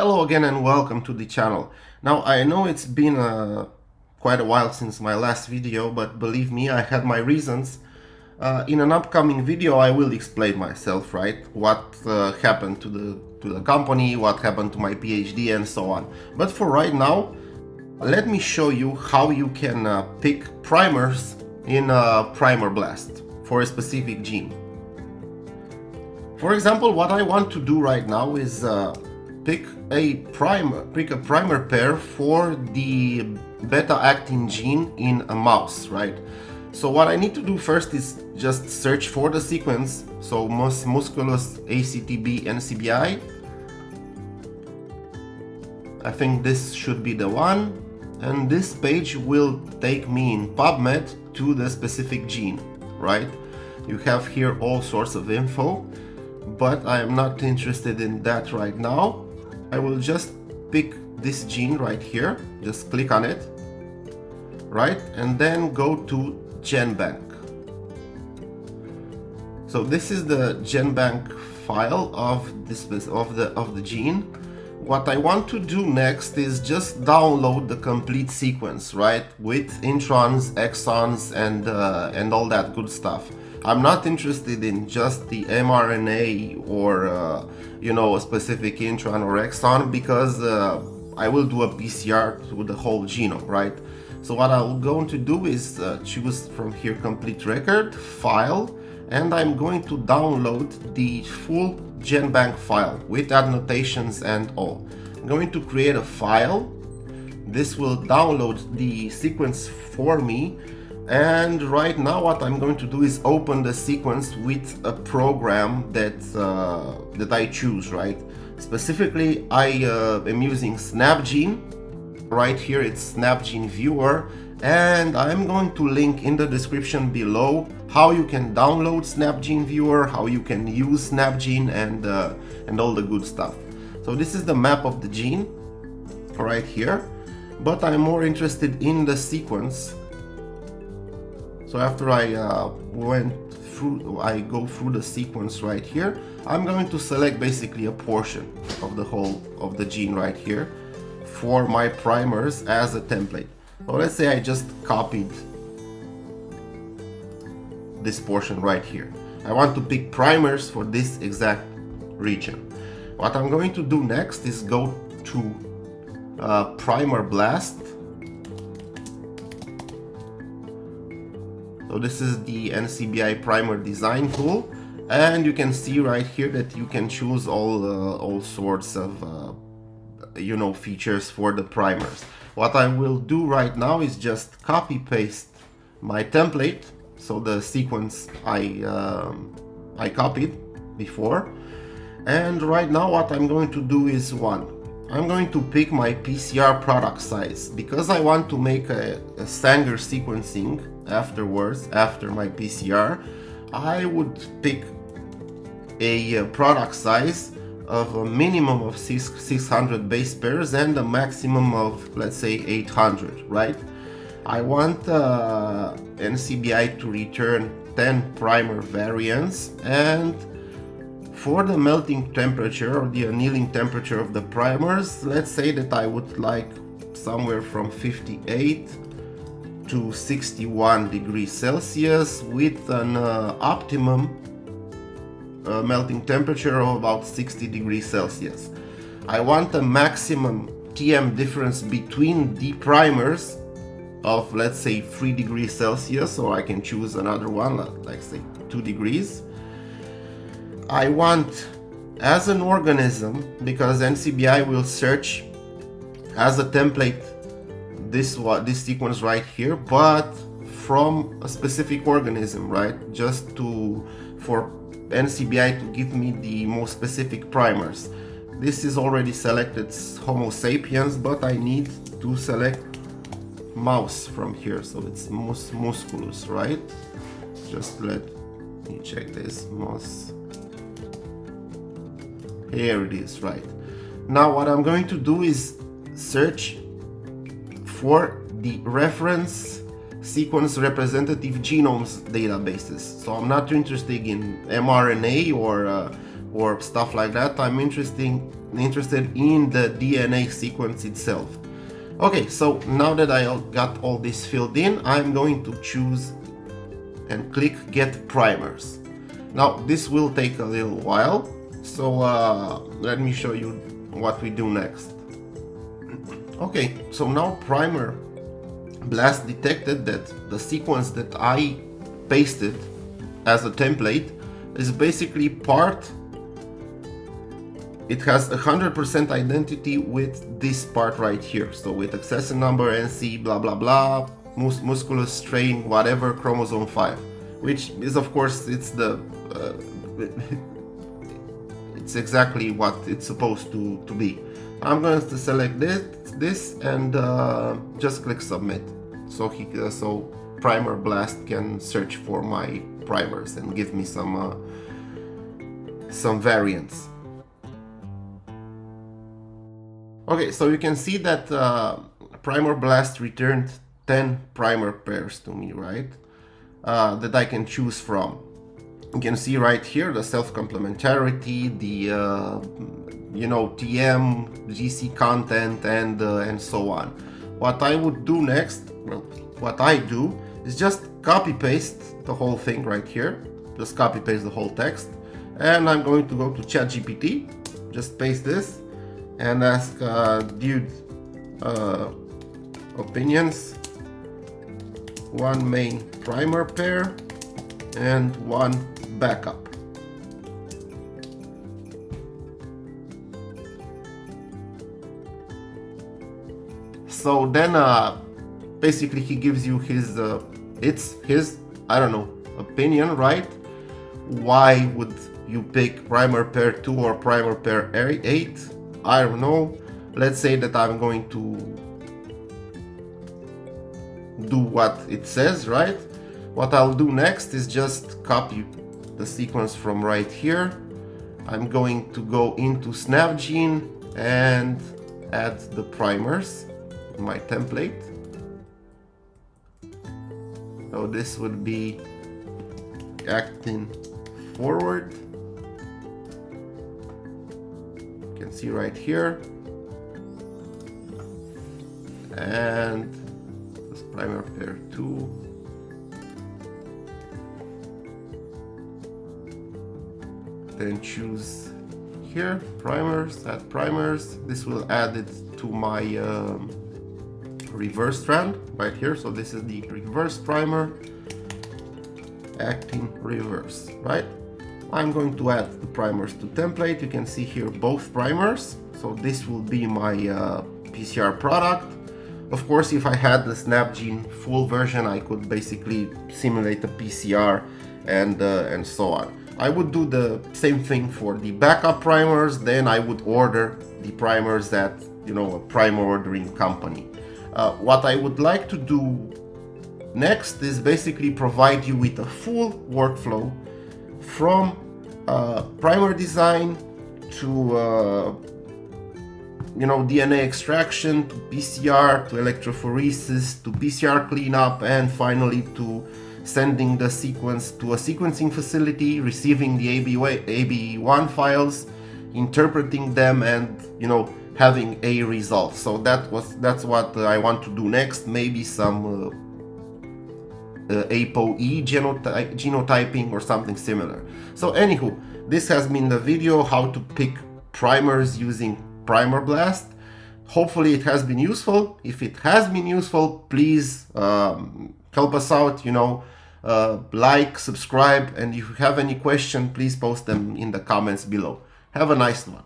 Hello again and welcome to the channel. Now I know it's been quite a while since my last video, but believe me, I had my reasons. In an upcoming video I will explain myself, right? What happened to the company, what happened to my PhD and so on. But for right now, let me show you how you can pick primers in Primer-BLAST for a specific gene. For example, what I want to do right now is pick a primer pair for the beta-actin gene in a mouse, right? So what I need to do first is just search for the sequence, so musculus Actb NCBI. I think this should be the one, and this page will take me in PubMed to the specific gene, right? You have here all sorts of info, but I am not interested in that right now. I will just pick this gene right here, just click on it, right, and then go to GenBank. So this is the GenBank file of the gene. What I want to do next is just download the complete sequence, right, with introns, exons, and all that good stuff. I'm not interested in just the mRNA or you know, a specific intron or exon, because I will do a PCR to the whole genome, right? So what I'm going to do is choose from here complete record, file, and I'm going to download the full GenBank file with annotations and all. I'm going to create a file. This will download the sequence for me. And right now what I'm going to do is open the sequence with a program that I choose, right? Specifically, I am using SnapGene. Right here it's SnapGene Viewer, and I'm going to link in the description below how you can download SnapGene Viewer, how you can use SnapGene, and all the good stuff. So this is the map of the gene right here, but I'm more interested in the sequence. So after I go through the sequence right here, I'm going to select basically a portion of the whole of the gene right here for my primers as a template. So let's say I just copied this portion right here. I want to pick primers for this exact region. What I'm going to do next is go to Primer-BLAST. So this is the NCBI Primer design tool, and you can see right here that you can choose all sorts of you know, features for the primers. What I will do right now is just copy paste my template, so the sequence I copied before, and right now what I'm going to do is I'm going to pick my PCR product size, because I want to make a Sanger sequencing afterwards, after my PCR. I would pick a product size of a minimum of 600 base pairs and a maximum of, let's say, 800, right? I want NCBI to return 10 primer variants, and for the melting temperature or the annealing temperature of the primers, let's say that I would like somewhere from 58 to 61 degrees Celsius with an optimum melting temperature of about 60 degrees Celsius. I want a maximum TM difference between the primers of, let's say, 3 degrees Celsius, or I can choose another one, like say 2 degrees. I want, as an organism, because NCBI will search as a template this sequence right here, but from a specific organism, right? Just for NCBI to give me the most specific primers. This is already selected Homo sapiens, but I need to select mouse from here, so it's musculus, right? Just let me check this. Here it is, right? Now what I'm going to do is search for the reference sequence representative genomes databases. So I'm not interested in mRNA or stuff like that. I'm interested interested in the DNA sequence itself. Okay, so now that I got all this filled in, I'm going to choose and click Get Primers. Now this will take a little while, so let me show you what we do next. Okay, so now Primer-BLAST detected that the sequence that I pasted as a template is basically it has 100% identity with this part right here. So with accession number, NC, blah blah blah, musculus strain, whatever, chromosome 5, which is of course it's exactly what it's supposed to be. I'm going to select this and just click submit. So Primer-BLAST can search for my primers and give me some variants. Okay, so you can see that Primer-BLAST returned 10 primer pairs to me, right? That I can choose from. You can see right here the self-complementarity, the TM, GC content, and so on. What I would do next, well, what I do is just copy paste the whole thing right here. Just copy paste the whole text, and I'm going to go to ChatGPT, just paste this, and ask dude, opinions, one main primer pair and one backup. So then basically he gives you his it's his, I don't know, opinion, right? Why would you pick primer pair 2 or primer pair 8? I don't know. Let's say that I'm going to do what it says, right? What I'll do next is just copy the sequence from right here. I'm going to go into SnapGene and add the primers in my template. So this would be actin forward. You can see right here. And this primer pair 2. Then choose here, primers, add primers. This will add it to my reverse strand right here. So this is the reverse primer, actin reverse, right? I'm going to add the primers to template. You can see here both primers. So this will be my PCR product. Of course, if I had the SnapGene full version, I could basically simulate a PCR and so on. I would do the same thing for the backup primers. Then I would order the primers at, a primer ordering company. What I would like to do next is basically provide you with a full workflow from primer design to DNA extraction, to PCR, to electrophoresis, to PCR cleanup, and finally to sending the sequence to a sequencing facility, receiving the AB1 files, interpreting them, and having a result. So that's what I want to do next. Maybe some ApoE genotyping or something similar. So anywho, this has been the video how to pick primers using Primer-BLAST. Hopefully it has been useful. If it has been useful, please help us out, like, subscribe, and if you have any question, please post them in the comments below. Have a nice one.